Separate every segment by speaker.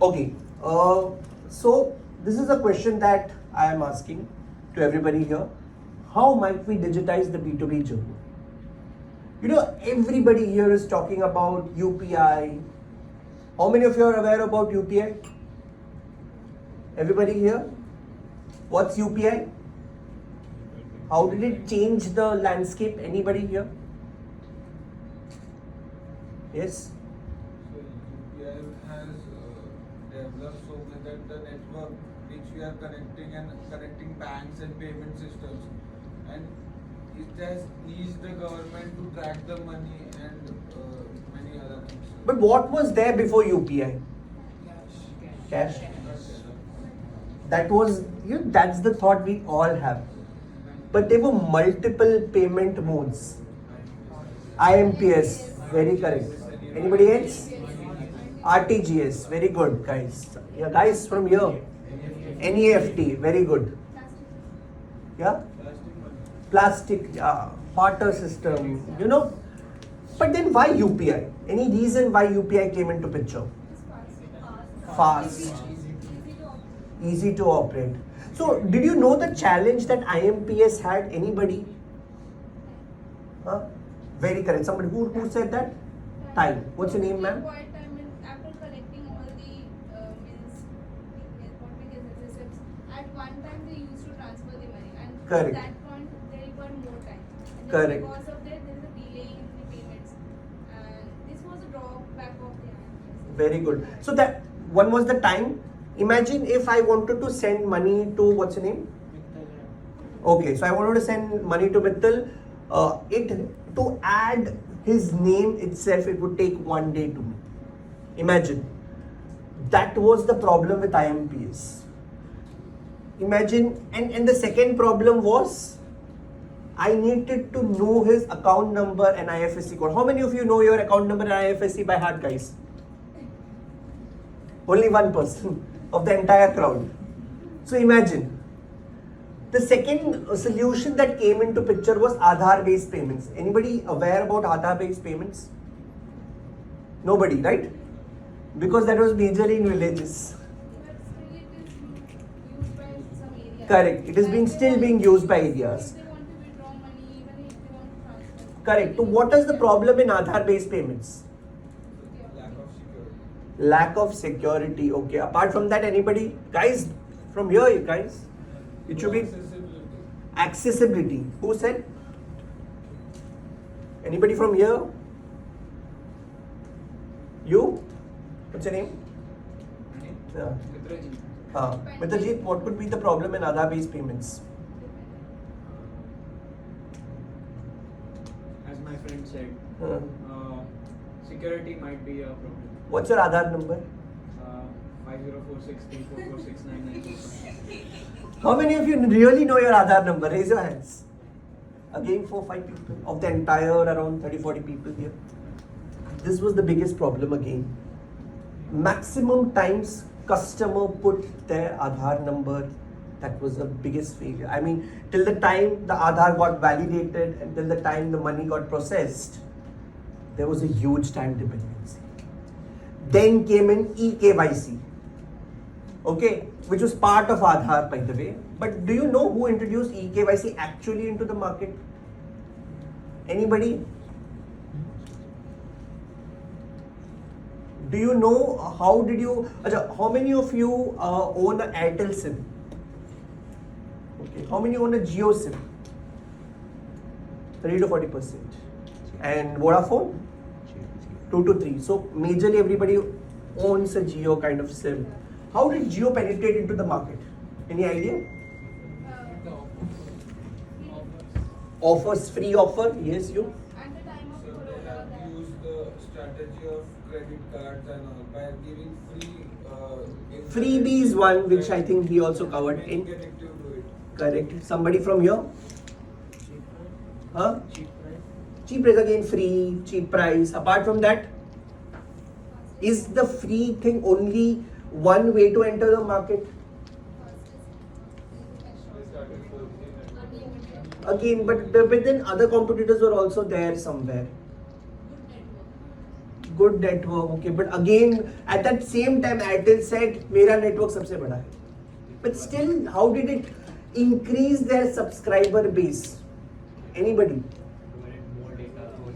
Speaker 1: Okay, so this is a question that I am asking to everybody here. How might we digitize the B2B journey? You know, everybody here is talking about UPI. How many of you are aware about UPI? Everybody here? What's UPI? How did it change the landscape? Anybody here? Yes?
Speaker 2: So UPI has developed so much that the network which we are connecting and connecting banks and payment systems, and it has eased the government to track the money and many other things.
Speaker 1: But what was there before UPI? Cash. That was, that's the thought we all have. But there were multiple payment modes. IMPS, very correct. Anybody else? RTGS, very good, guys. Yeah, guys from here. NEFT, very good. Yeah? Plastic, barter system, But then why UPI? Any reason why UPI came into picture? Fast. Easy to operate. So, did you know the challenge that IMPS had? Anybody? Huh? Very correct. Somebody who said that? Time. What's your name, ma'am?
Speaker 3: After collecting all the receipts, at one time they used to transfer the money, and
Speaker 1: Correct.
Speaker 3: at that point they required more time. And
Speaker 1: Correct.
Speaker 3: Because of that, there is a delay in the payments, and this was a drawback of the IMPS.
Speaker 1: Very good. So that one was the time. Imagine if I wanted to send money to, what's your name? Okay, so I wanted to send money to Mittal. To add his name itself, it would take 1 day to me. Imagine. That was the problem with IMPS. Imagine, and the second problem was, I needed to know his account number and IFSC code. How many of you know your account number and IFSC by heart, guys? Only one person of the entire crowd. So imagine. The second solution that came into picture was Aadhaar-based payments. Anybody aware about Aadhaar-based payments? Nobody, right? Because that was majorly in villages.
Speaker 3: But still it is used by some areas.
Speaker 1: Correct. It is still being used by areas.
Speaker 3: If they want to withdraw money, even if they want to transfer.
Speaker 1: Correct. So what is the problem in Aadhaar-based payments?
Speaker 2: Lack of security.
Speaker 1: Lack of security. Okay. Apart from that, anybody? Guys, from here, you guys? It should be accessibility. Who said? Anybody from here? You? What's your name? Yeah. Mitrajit, what could be the problem in Aadhaar-based payments?
Speaker 4: As my friend said, security might be a problem.
Speaker 1: What's your Aadhaar number?
Speaker 4: 5046344699.
Speaker 1: How many of you really know your Aadhaar number? Raise your hands. Again, 4-5 people of the entire around 30-40 people here. This was the biggest problem again. Maximum times customer put their Aadhaar number. That was the biggest failure. I mean, till the time the Aadhaar got validated and till the time the money got processed, there was a huge time dependency. Then came in eKYC. Okay, which was part of Aadhaar, by the way. But do you know who introduced eKYC actually into the market? Anybody? Do you know how many of you own an Airtel SIM? Okay, how many own a Jio SIM? 30 to 40%. And Vodafone? 2 to 3. So majorly everybody owns a Jio kind of SIM. How did Jio penetrate into the market? Any idea? Offers, free offer? Yes, you?
Speaker 3: At the time of
Speaker 2: So they
Speaker 3: Corona,
Speaker 2: have used the strategy of credit cards and all by giving free.
Speaker 1: Freebies one, which I think we also covered in.
Speaker 2: Connective to it.
Speaker 1: Correct. Somebody from here? Huh? Cheap price again, free, cheap price. Apart from that, is the free thing only one way to enter the market? Again, but then other competitors were also there somewhere. good network, okay, but again at that same time Airtel said मेरा network सबसे बड़ा है. But still, how did it increase their subscriber base? Anybody?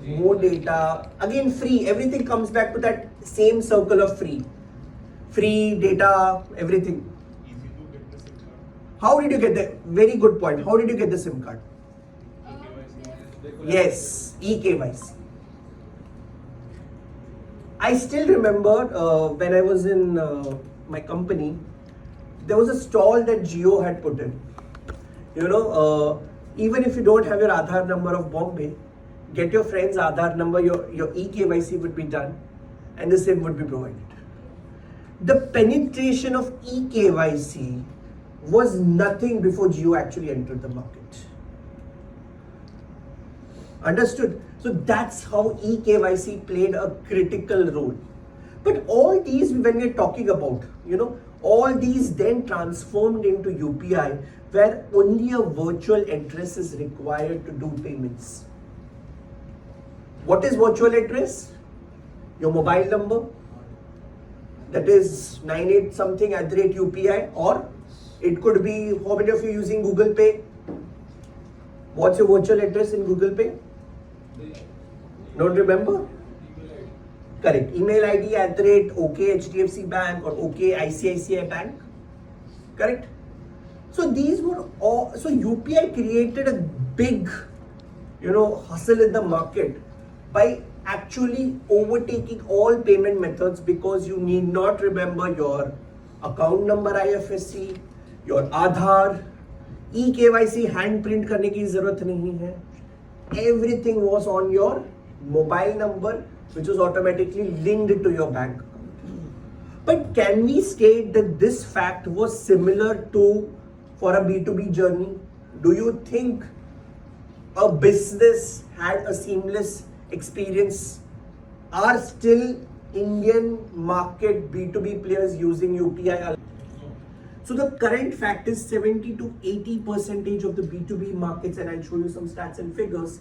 Speaker 1: More data. Again, free. Everything comes back to that same circle of free. Free data, everything. How did you get the? Very good point. How did you get the SIM card? Yes, eKYC. I still remember when I was in my company, there was a stall that Jio had put in. You know, even if you don't have your Aadhaar number of Bombay, get your friend's Aadhaar number, your eKYC would be done and the SIM would be provided. The penetration of eKYC was nothing before Jio actually entered the market. Understood? So that's how eKYC played a critical role. But all these, when we're talking about, you know, all these then transformed into UPI, where only a virtual address is required to do payments. What is virtual address? Your mobile number, that is 98 something @UPI, or it could be, how many of you using Google Pay? What's your virtual address in Google Pay? Don't remember? Correct. Email ID @OK HDFC Bank or OK ICICI Bank. Correct. So these were all. So UPI created a big, you know, hustle in the market by actually overtaking all payment methods, because you need not remember your account number IFSC, your Aadhaar, eKYC handprint करने की जरूरत नहीं है. Everything was on your mobile number, which was automatically linked to your bank account. But can we state that this fact was similar to for a B2B journey? Do you think a business had a seamless experience? Are still Indian market B2B players using UPI? So the current fact is 70 to 80% of the B2B markets, and I'll show you some stats and figures,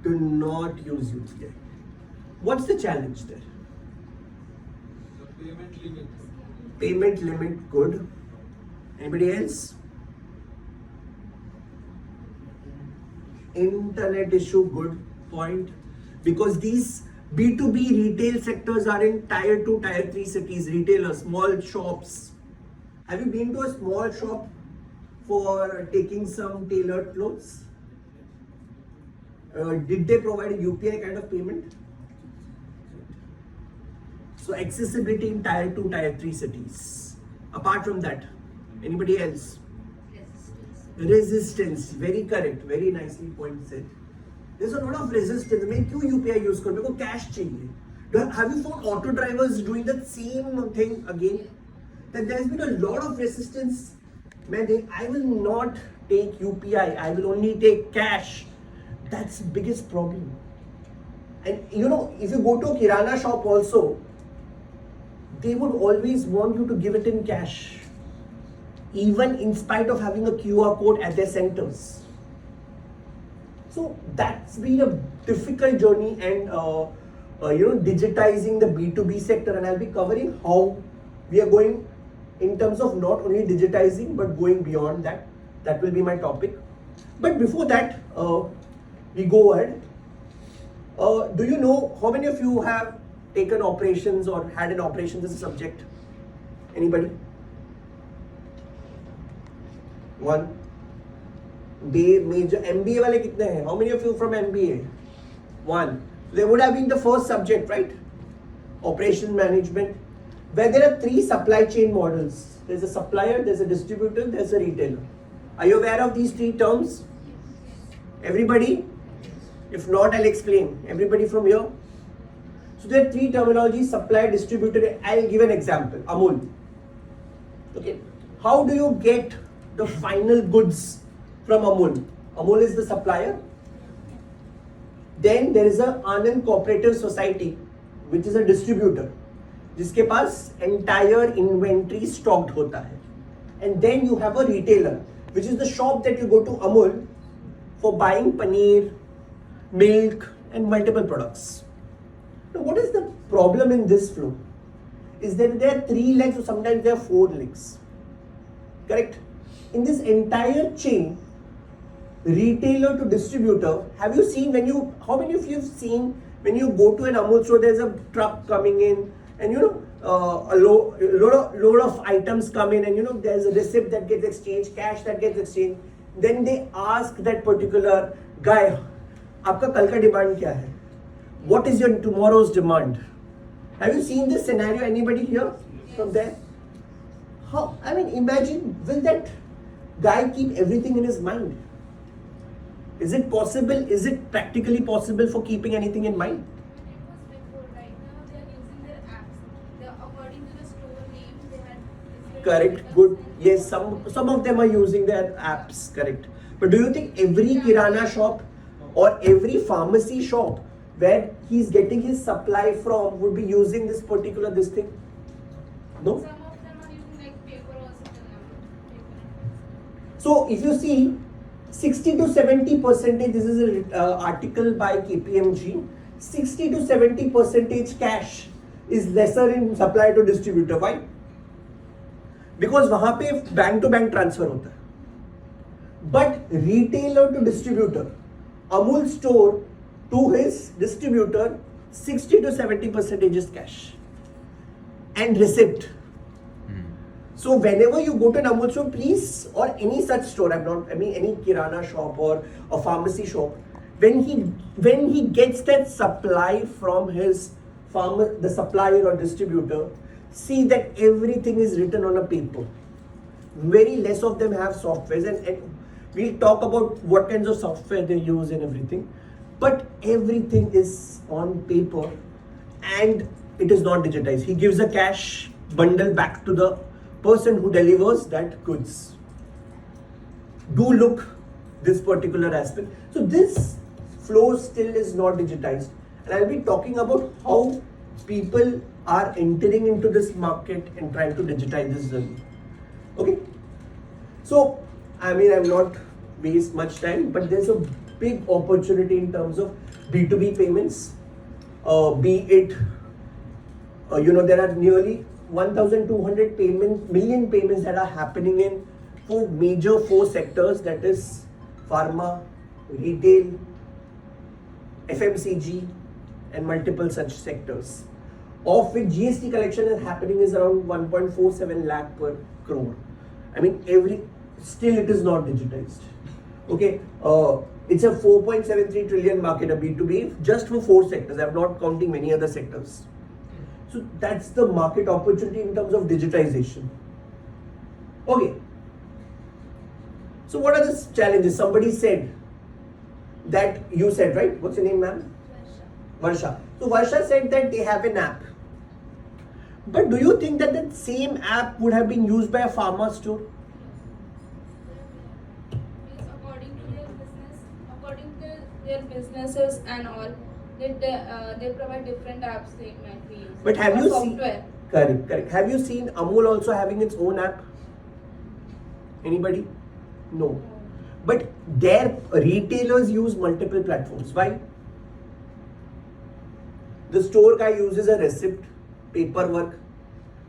Speaker 1: do not use UPI. What's the challenge there?
Speaker 2: The payment limit.
Speaker 1: Payment limit, good. Anybody else? Internet issue, good point. Because these B2B retail sectors are in tier 2, tier 3 cities, retailers, small shops. Have you been to a small shop for taking some tailored clothes? Did they provide a UPI kind of payment? So accessibility in tier 2, tier 3 cities. Apart from that, anybody else? Resistance, very correct, very nicely point said. There's a lot of resistance. मैं क्यों UPI use करूँ? मेरे को cash चाहिए. Have you found auto drivers doing the same thing again? That there's been a lot of resistance. I will not take UPI. I will only take cash. That's the biggest problem. And you know, if you go to a Kirana shop also, they would always want you to give it in cash, even in spite of having a QR code at their centers. So that's been a difficult journey, and you know, digitizing the B2B sector, and I'll be covering how we are going in terms of not only digitizing but going beyond that. That will be my topic. But before that, we go ahead. Do you know how many of you have taken operations or had an operations as a subject? Anybody? One. Major MBA वाले कितने हैं? How many of you from MBA? One. They would have been the first subject, right? Operation management, where there are three supply chain models. There's a supplier, there's a distributor, there's a retailer. Are you aware of these three terms? Everybody? If not, I'll explain. Everybody from here? So there are three terminologies: supplier, distributor. I'll give an example. Amul. Okay. How do you get the final goods from Amul? Amul is the supplier. Then there is a Anand Cooperative Society, which is a distributor, जिसके पास entire inventory stocked होता है. And then you have a retailer, which is the shop that you go to Amul for buying paneer, milk, and multiple products. Now, what is the problem in this flow is that there are 3 legs or sometimes there are 4 legs. Correct? In this entire chain, retailer to distributor, have you seen how many of you have seen when you go to an Amul store, there's a truck coming in and a load of items come in and there's a receipt that gets exchanged, cash that gets exchanged. Then they ask that particular guy, आपका कल का demand क्या है? What is your tomorrow's demand? Have you seen this scenario? Anybody here from there? How? I mean, imagine, will that guy keep everything in his mind? Is it possible? Is it practically possible for keeping anything in mind?
Speaker 3: But it was before. Right now they are using their apps. According to the store name, they had.
Speaker 1: Correct. Good. Yes, some of them are using their apps. Correct. But do you think every kirana shop or every pharmacy shop where he's getting his supply from would be using this particular thing? No.
Speaker 3: Some of them are using like paper or something like paper.
Speaker 1: So if you see 60 to 70%, this is an article by KPMG, 60 to 70% cash is lesser in supply to distributor. Why? Because वहाँ पे bank to bank transfer होता है. But retailer to distributor, Amul store to his distributor, 60 to 70% is cash and receipt. So whenever you go to an Amul store, please, or any such store, any kirana shop or a pharmacy shop, when he gets that supply from his the supplier or distributor, see that everything is written on a paper. Very less of them have softwares, and we'll talk about what kinds of software they use and everything. But everything is on paper and it is not digitized. He gives a cash bundle back to the person who delivers that goods. Do look this particular aspect. So this flow still is not digitized, and I'll be talking about how people are entering into this market and trying to digitize this journey. Okay. So I will not waste much time, but there's a big opportunity in terms of B2B payments. Be it there are nearly 1,200 million payments that are happening in 4 sectors, that is pharma, retail, FMCG and multiple such sectors, of which GST collection is happening is around 1.47 lakh per crore. Still it is not digitized. Okay, it's a 4.73 trillion market, a B2B, just for 4 sectors. I'm not counting many other sectors. So that's the market opportunity in terms of digitization. Okay. So what are the challenges? Somebody said that, you said, right? What's your name, ma'am? Varsha. So Varsha said that they have an app. But do you think that that same app would have been used by a pharma store?
Speaker 3: According to their businesses and all, they provide different apps they might be using.
Speaker 1: But have
Speaker 3: or
Speaker 1: you
Speaker 3: software.
Speaker 1: seen? Correct. Have you seen Amul also having its own app? Anybody? No. But their retailers use multiple platforms. Why? The store guy uses a receipt, paperwork,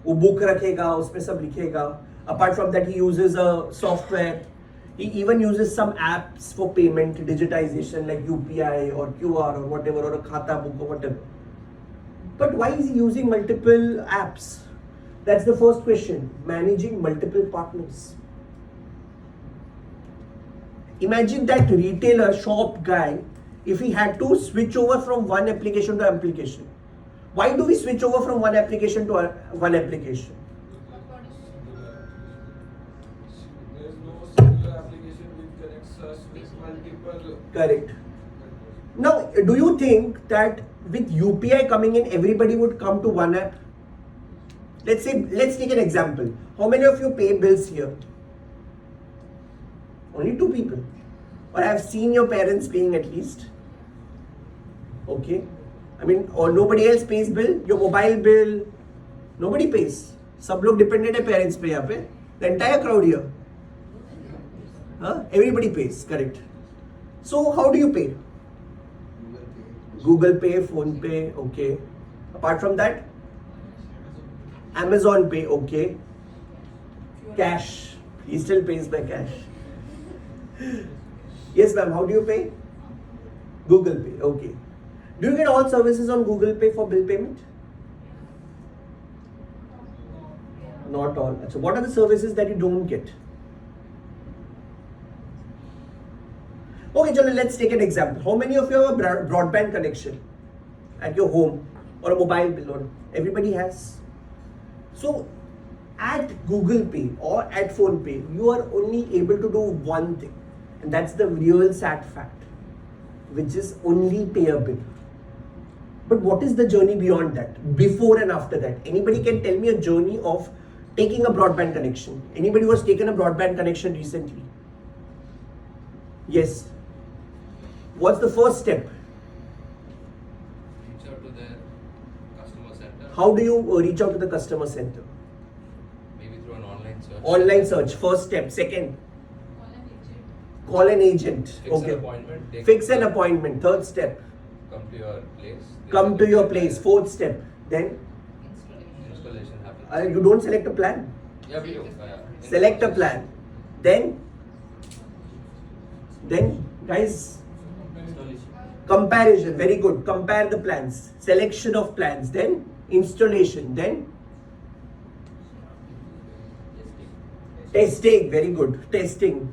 Speaker 1: वो book रखेगा, उसमें सब लिखेगा. Apart from that, he uses a software. He even uses some apps for payment digitization like UPI or QR or whatever, or a khata book or whatever. But why is he using multiple apps? That's the first question. Managing multiple partners. Imagine that retailer, shop guy, if he had to switch over from one application to application. Why do we switch over from one application to one application?
Speaker 2: There is no single application which connects us with multiple.
Speaker 1: Correct. Now, do you think that with UPI coming in, everybody would come to one app? Let's take an example. How many of you pay bills here? Only 2 people. Or I've seen your parents paying at least. Okay. Or nobody else pays bill. Your mobile bill, nobody pays. Sab log dependent hai parents pe yahan pe. The entire crowd here. Everybody pays, correct. So how do you pay? Google Pay, Phone Pay, okay. Apart from that, Amazon Pay, okay. Cash. He still pays by cash. Yes, ma'am. How do you pay? Google Pay, okay. Do you get all services on Google Pay for bill payment? Not all. So what are the services that you don't get? Okay, chalo, let's take an example. How many of you have a broadband connection at your home or a mobile bill? Or everybody has. So at Google Pay or at Phone Pay, you are only able to do one thing, and that's the real sad fact, which is only pay a bill. But what is the journey beyond that? Before and after that? Anybody can tell me a journey of taking a broadband connection? Anybody who has taken a broadband connection recently? Yes. What's the first step?
Speaker 5: Reach out to their customer center.
Speaker 1: How do you reach out to the customer center?
Speaker 5: Maybe through an online search.
Speaker 1: Online search, first step. Second, call an agent.
Speaker 5: Fix
Speaker 1: Okay.
Speaker 5: an appointment. They
Speaker 1: Fix an appointment. Third step,
Speaker 5: come to your place. They
Speaker 1: come
Speaker 5: will
Speaker 1: to your
Speaker 5: get
Speaker 1: place.
Speaker 5: the
Speaker 1: Fourth step, then
Speaker 5: Installation happens.
Speaker 1: you don't select a plan.
Speaker 5: Yeah, we do.
Speaker 1: Select a plan. Then guys, comparison. Very good. Compare the plans. Selection of plans. Then installation. Then testing. Very good. Testing.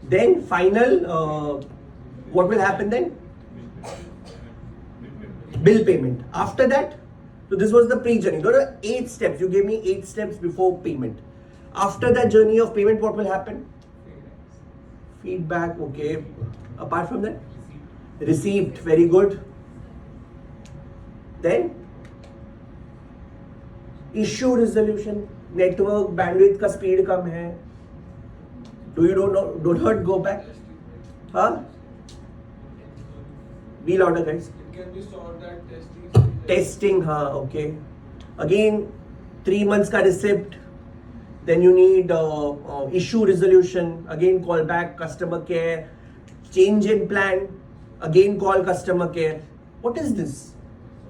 Speaker 1: Then final. What will happen then? Bill payment. After that, so this was the pre-journey. There are 8 steps. You gave me 8 steps before payment. After that journey of payment, what will happen? Feedback, okay. Apart from that, receipt, very good. Then issue resolution. Network bandwidth का speed कम है. Do not go back. Huh? Be louder, guys.
Speaker 2: It can be solved at testing stage.
Speaker 1: Testing, हाँ, okay. Again, 3 months का receipt. Then you need issue resolution. Again, call back customer care. Change in plan. Again, call customer care. What is this?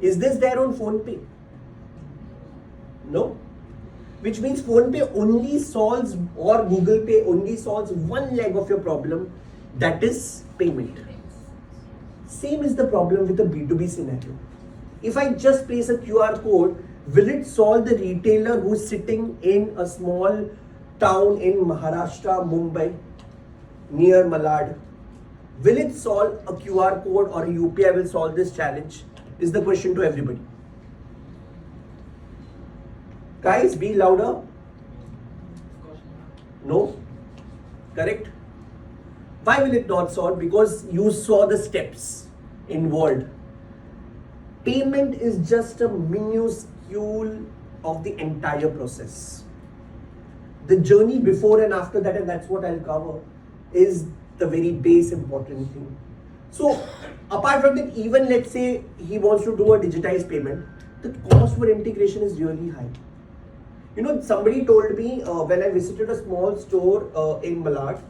Speaker 1: Is this there on Phone Pay? No. Which means Phone Pay only solves, or Google Pay only solves one leg of your problem, that is payment. Same is the problem with the B2B scenario. If I just place a QR code, will it solve the retailer who's sitting in a small town in Maharashtra, Mumbai, near Malad? Will it solve a QR code or a UPI will solve this challenge? Is the question to everybody. Guys, be louder. No? Correct? Why will it not solve? Because you saw the steps involved. Payment is just a minuscule of the entire process. The journey before and after that, and that's what I'll cover, is the very base important thing. So, apart from that, even let's say he wants to do a digitized payment, the cost for integration is really high. You know, somebody told me when I visited a small store in Malad,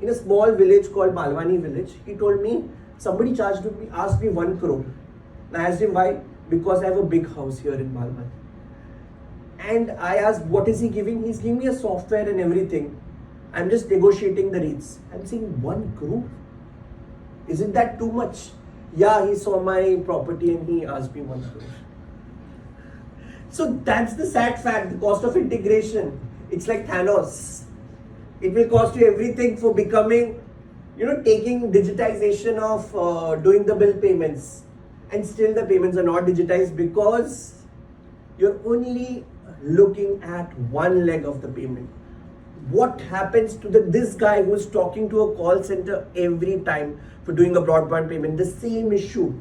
Speaker 1: in a small village called Malwani village, he told me somebody asked me 1 crore. And I asked him why? Because I have a big house here in Malwani. And I asked, what is he giving? He's giving me a software and everything. I'm just negotiating the rates. I'm saying 1 crore? Isn't that too much? Yeah, he saw my property and he asked me 1 crore. So that's the sad fact, the cost of integration. It's like Thanos. It will cost you everything for becoming, taking digitization of doing the bill payments. And still the payments are not digitized because you're only looking at one leg of the payment. What happens to this guy who is talking to a call center every time for doing a broadband payment? The same issue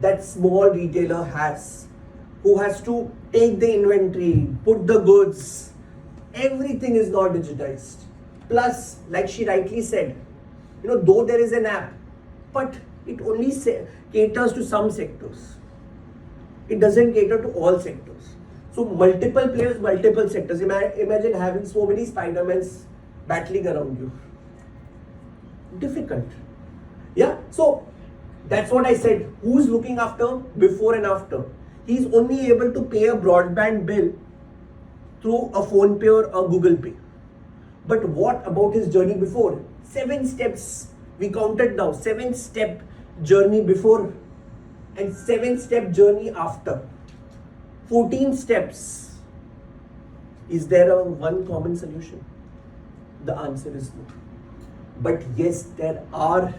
Speaker 1: that small retailer has, who has to take the inventory, put the goods, everything is not digitized. Plus, like she rightly said, though there is an app, but it only caters to some sectors. It doesn't cater to all sectors. So multiple players, multiple sectors. Imagine having so many Spider-Mans battling around you. Difficult. Yeah, so that's what I said. Who's looking after before and after? He's only able to pay a broadband bill through a phone pay or a Google Pay. But what about his journey before? 7 steps. We counted now. 7-step journey before and 7-step journey after. 14 steps. Is there a one common solution? The answer is no. But yes, there are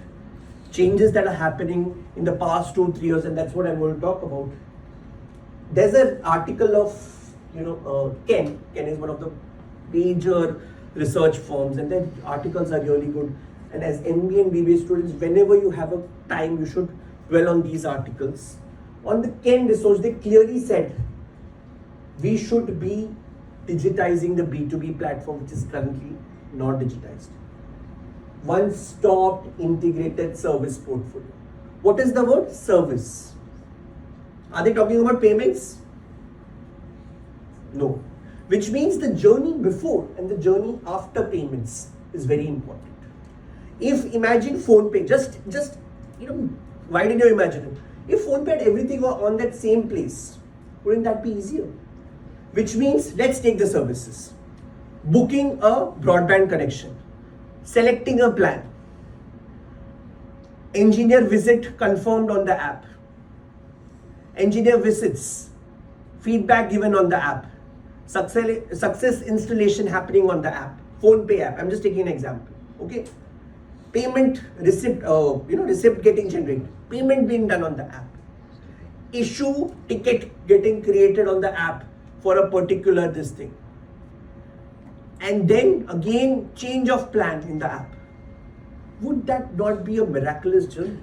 Speaker 1: changes that are happening in the past 2-3 years, and that's what I'm going to talk about. There's an article of Ken. Ken is one of the major research firms, and their articles are really good. And as MBA and BBA students, whenever you have a time, you should dwell on these articles. On the Ken research, they clearly said we should be digitizing the B2B platform, which is currently not digitized. One-stop integrated service portfolio. What is the word? Service. Are they talking about payments? No. Which means the journey before and the journey after payments is very important. If imagine PhonePe, just widen your imagination. If PhonePe had everything on that same place, wouldn't that be easier? Which means, let's take the services. Booking a broadband connection, selecting a plan, engineer visit confirmed on the app, engineer visits, feedback given on the app, success installation happening on the app, PhonePe app. I'm just taking an example. Okay, payment receipt, receipt getting generated, payment being done on the app, issue ticket getting created on the app for a particular this thing, and then again change of plan in the app. Would that not be a miraculous journey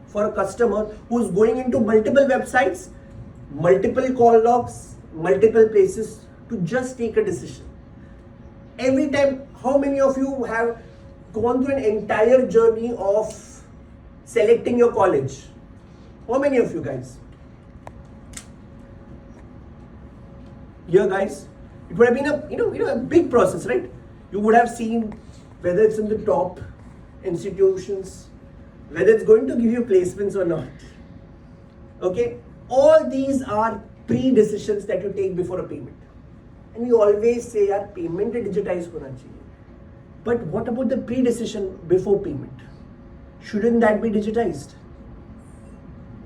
Speaker 1: for a customer who's going into multiple websites, multiple call logs, multiple places to just take a decision? Every time, how many of you have gone through an entire journey of selecting your college? How many of you guys? Here guys, it would have been a big process, right? You would have seen whether it's in the top institutions, whether it's going to give you placements or not. Okay, all these are pre-decisions that you take before a payment. And we always say, yaar, payment digitized hona chahiye. But what about the pre-decision before payment? Shouldn't that be digitized?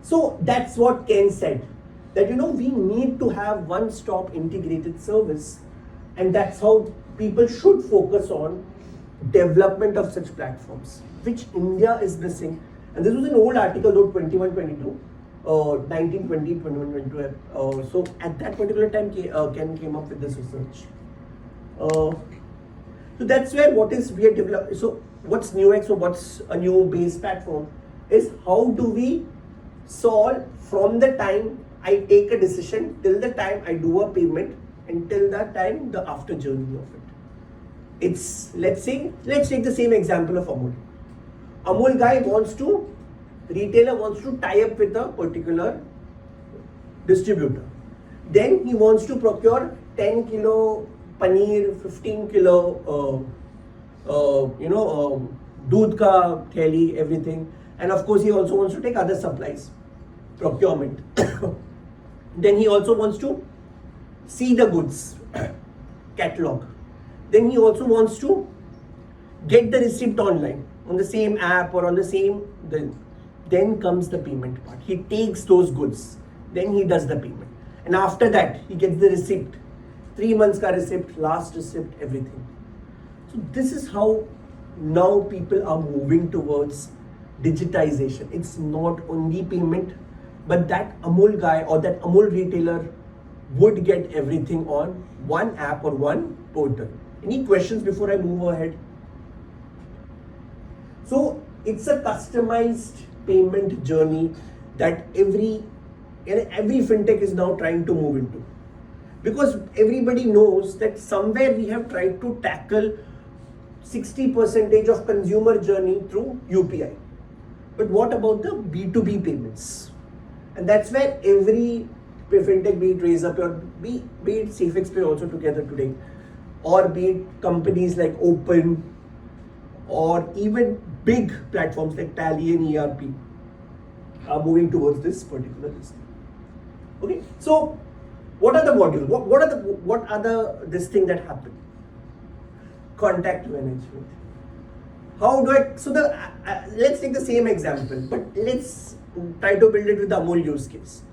Speaker 1: So that's what Ken said, that we need to have one-stop integrated service, and that's how people should focus on development of such platforms, which India is missing. And this was an old article, though, 21-22, 1920, 21-22. So at that particular time, Ken came up with this research. So that's where we are developing. So what's Neux, or what's a new base platform, is how do we solve from the time I take a decision till the time I do a payment, and till that time the after journey of it. It's, let's take the same example of Amul. Amul guy retailer wants to tie up with a particular distributor. Then he wants to procure 10 kilo paneer, 15 kilo doodh ka theli, everything. And of course he also wants to take other supplies, procurement. Then he also wants to see the goods catalog. Then he also wants to get the receipt online on the same app or on the same. Then comes the payment part. He takes those goods. Then he does the payment. And after that, he gets the receipt. 3 months ka receipt, last receipt, everything. So this is how now people are moving towards digitization. It's not only payment, but that Amul guy or that Amul retailer would get everything on one app or one portal. Any questions before I move ahead? So it's a customized payment journey that every fintech is now trying to move into. Because everybody knows that somewhere we have tried to tackle 60% of consumer journey through UPI. But what about the B2B payments? And that's where every fintech, be it RaiseUp or be it Safexpay also together today, or be it companies like Open, or even big platforms like Tally and ERP, are moving towards this particular list. Okay, so what are the modules? What are the this thing that happen? Contact management. How do I? So the let's take the same example, but let's try to build it with the Amul use case.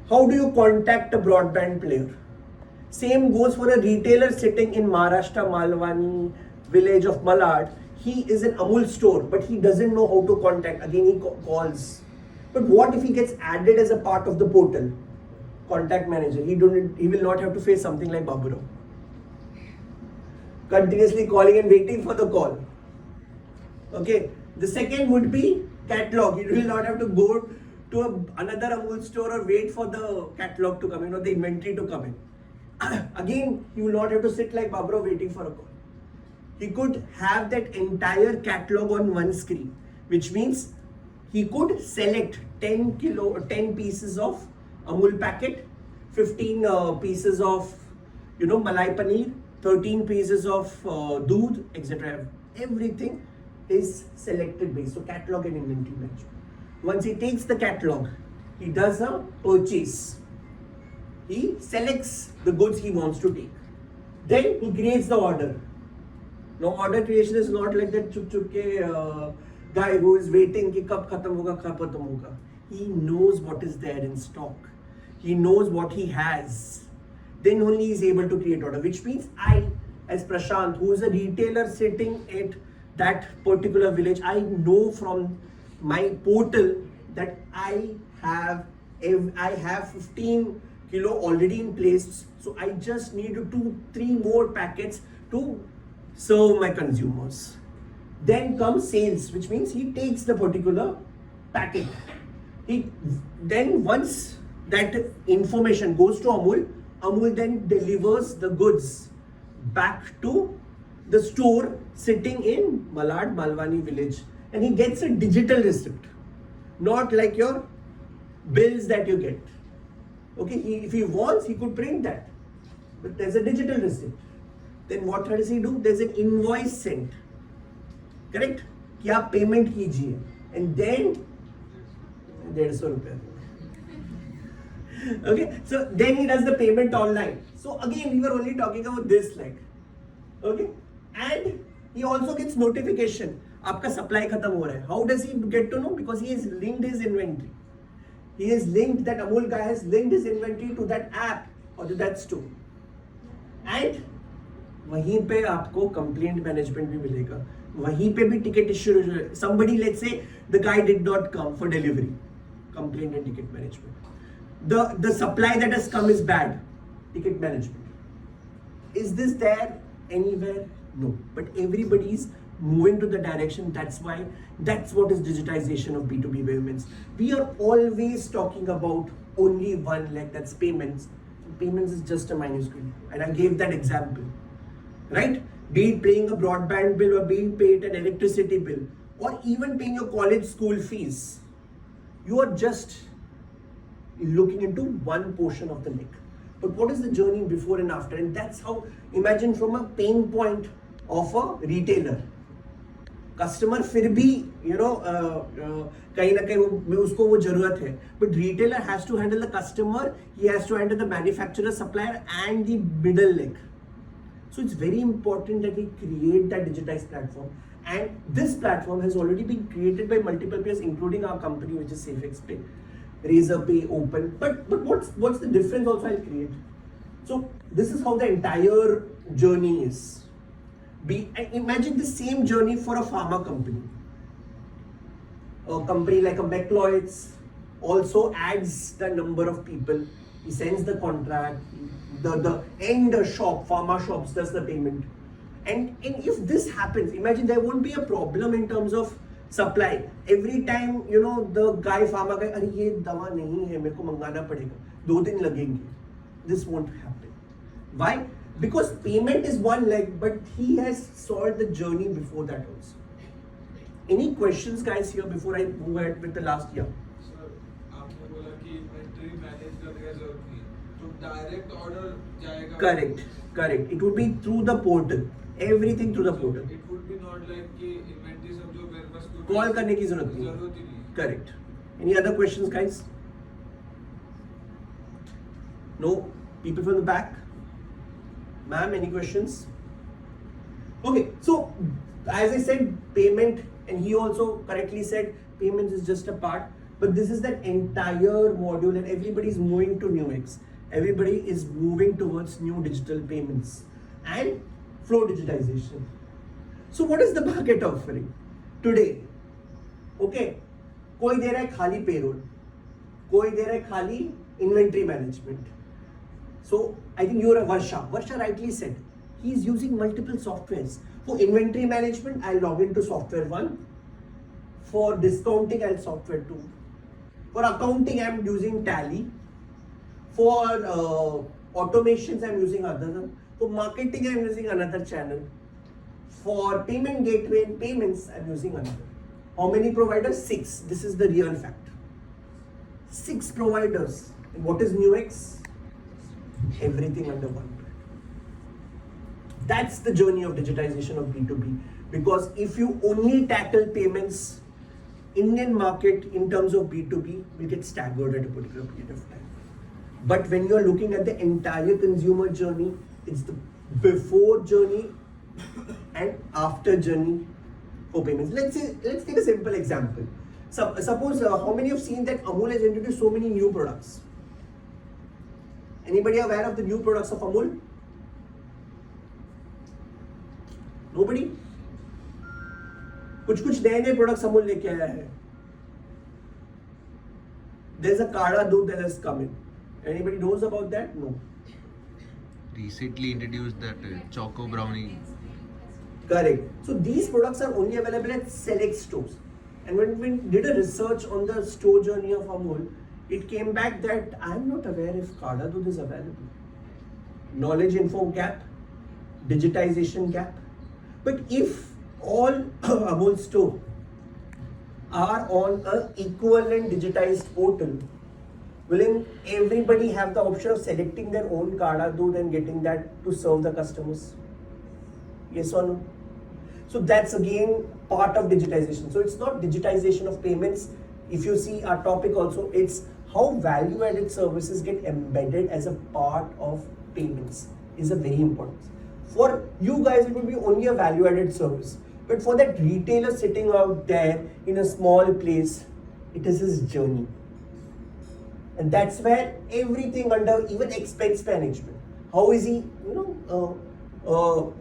Speaker 1: How do you contact a broadband player? Same goes for a retailer sitting in Maharashtra, Malwani village of Malad. He is an Amul store, but he doesn't know how to contact. Again, he calls. But what if he gets added as a part of the portal? Contact manager. He will not have to face something like Baburo. Continuously calling and waiting for the call. Okay. The second would be catalog. You will not have to go to another Amul store or wait for the catalog to come in or the inventory to come in. Again, he will not have to sit like Babro waiting for a call. He could have that entire catalog on one screen, which means he could select 10 pieces of Amul packet, 15 pieces of malai paneer, 13 pieces of doodh, etc. Everything is selected based. So catalog and inventory management. Once he takes the catalog, he does a purchase. He selects the goods he wants to take. Then he creates the order. Now order creation is not like that chup guy who is waiting ki kab khatam hoga. He knows what is there in stock. He knows what he has. Then only he is able to create order. Which means I, as Prashanth, who is a retailer sitting at that particular village, I know from my portal that I have 15 kilo already in place, so I just need 2-3 more packets to serve my consumers. Then comes sales, which means he takes the particular packet. Then once that information goes to Amul then delivers the goods back to the store sitting in Malad Malwani village, and he gets a digital receipt, not like your bills that you get. Okay, if he wants, he could print that, but there's a digital receipt. Then what does he do? There's an invoice sent. Correct? कि आप payment कीजिए, and then 150 रुपया. Okay, so then he does the payment online. So again, we were only talking about this like, okay, and he also gets notification. आपका supply खत्म हो रहा है. How does he get to know? Because he has linked his inventory. He has linked, that Amul guy has linked his inventory to that app or to that store. And वहीं पे आपको complaint management भी मिलेगा. वहीं पे भी ticket issue. Somebody, let's say the guy did not come for delivery. Complaint and ticket management. The supply that has come is bad. Ticket management. Is this there anywhere? No. But everybody is moving to the direction. That's why, that's what is digitization of B2B payments. We are always talking about only one leg, that's payments. Payments is just a minuscule. And I gave that example. Right? Be it paying a broadband bill or being paid an electricity bill or even paying your college school fees. You are just looking into one portion of the neck. But what is the journey before and after? And that's how, imagine from a pain point of a retailer. Customer फिर भी कहीं ना कहीं उसको वो जरूरत है, but retailer has to handle the customer, he has to handle the manufacturer, supplier and the middle leg. So it's very important that we create that digitized platform, and this platform has already been created by multiple players, including our company, which is Safexpay, Razorpay, Open. But what's the difference also I'll create? So this is how the entire journey is. Imagine the same journey for a pharma company. A company like a McLeod's also adds the number of people. He sends the contract. The end shop, pharma shops, does the payment. And if this happens, imagine there won't be a problem in terms of supply. Every time, the guy, pharma guy, अरे ये दवा नहीं है, मेरे को मंगाना पड़ेगा, 2 दिन लगेंगे. This won't happen. Why? Because payment is one leg, but he has solved the journey before that also. Any questions, guys, here before I move ahead with the last year?
Speaker 2: Sir, आपने बोला कि inventory manage करने जरूरत नहीं, तो direct order जाएगा.
Speaker 1: Correct. It would be through the portal. Everything through the portal.
Speaker 2: It would be not like कि inventory सब जो मेरे पास
Speaker 1: Call करने की जरूरत नहीं.
Speaker 2: ही नहीं.
Speaker 1: Correct. Any other questions, guys? No? People from the back? Ma'am, any questions? Okay, so as I said, payment, and he also correctly said payments is just a part, but this is that entire module, and everybody is moving to Neux. Everybody is moving towards new digital payments and flow digitization. So what is the market offering today? Okay, कोई दे रहा है खाली payroll, कोई दे रहा है खाली inventory management. So I think you're a Varsha rightly said, he is using multiple softwares. For inventory management, I'll log into software 1. For discounting, I'll software 2. For accounting, I'm using Tally. For automations, I'm using other. For marketing, I'm using another channel. For payment gateway and payments, I'm using another. How many providers? 6. This is the real fact. 6 providers. And what is Neux? Everything under one. That's the journey of digitization of B2B. Because if you only tackle payments, Indian market in terms of B2B will get staggered at a particular period of time. But when you're looking at the entire consumer journey, it's the before journey and after journey for payments. Let's take a simple example. Suppose how many have seen that Amul has introduced so many new products? Anybody aware of the new products of Amul? Nobody? कुछ नए products Amul लेके आया है. There's a Kada Doodh that has come in. Anybody knows about that? No.
Speaker 6: Recently introduced that Choco Brownie.
Speaker 1: Correct. So these products are only available at select stores. And when we did a research on the store journey of Amul, it came back that I'm not aware if Kada Doodh is available. Knowledge info gap, digitization gap. But if all Amul store are on an equivalent digitized portal, will everybody have the option of selecting their own Kada Doodh and getting that to serve the customers? Yes or no? So that's again part of digitization. So it's not digitization of payments. If you see our topic also, it's how value-added services get embedded as a part of payments is a very important. For you guys, it will be only a value-added service. But for that retailer sitting out there in a small place, it is his journey. And that's where everything under even expense management, how is he,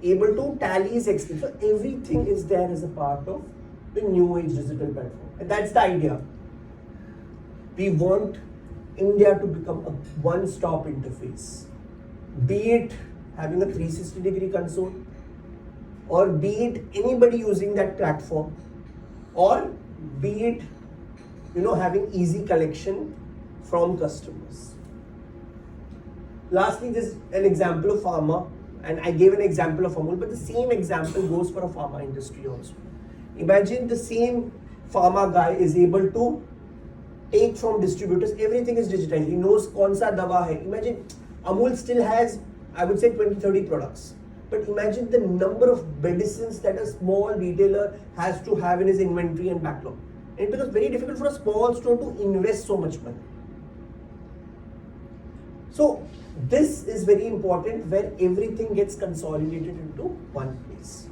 Speaker 1: able to tally his expense? So everything is there as a part of the new age digital platform. And that's the idea. We want India to become a one-stop interface. Be it having a 360-degree console, or be it anybody using that platform, or be it having easy collection from customers. Lastly, this is an example of pharma, and I gave an example of Amul, but the same example goes for a pharma industry also. Imagine the same pharma guy is able to take from distributors, everything is digitized. He knows kaun sa dawa hai. Imagine Amul still has, I would say 20-30 products. But imagine the number of medicines that a small retailer has to have in his inventory and backlog. And it becomes very difficult for a small store to invest so much money. So this is very important, where everything gets consolidated into one place.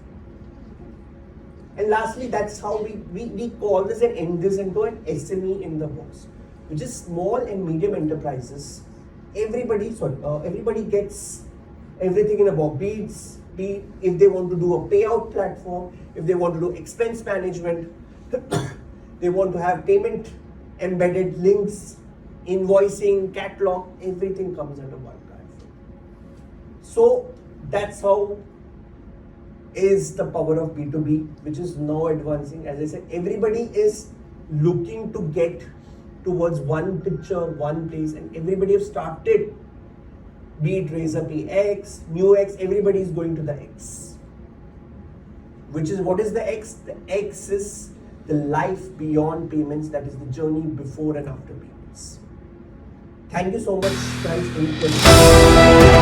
Speaker 1: And lastly, that's how we call this and end this into an SME in the box, which is small and medium enterprises. Everybody gets everything in a box. Be it if they want to do a payout platform, if they want to do expense management, they want to have payment embedded links, invoicing, catalog, everything comes under one platform. So that's how is the power of B2B, which is now advancing. As I said, everybody is looking to get towards one picture, one place, and everybody have started, be it Razorpay X, Neux X, everybody is going to the X. Which is, what is the X? The X is the life beyond payments, that is the journey before and after payments. Thank you so much, guys. Any questions?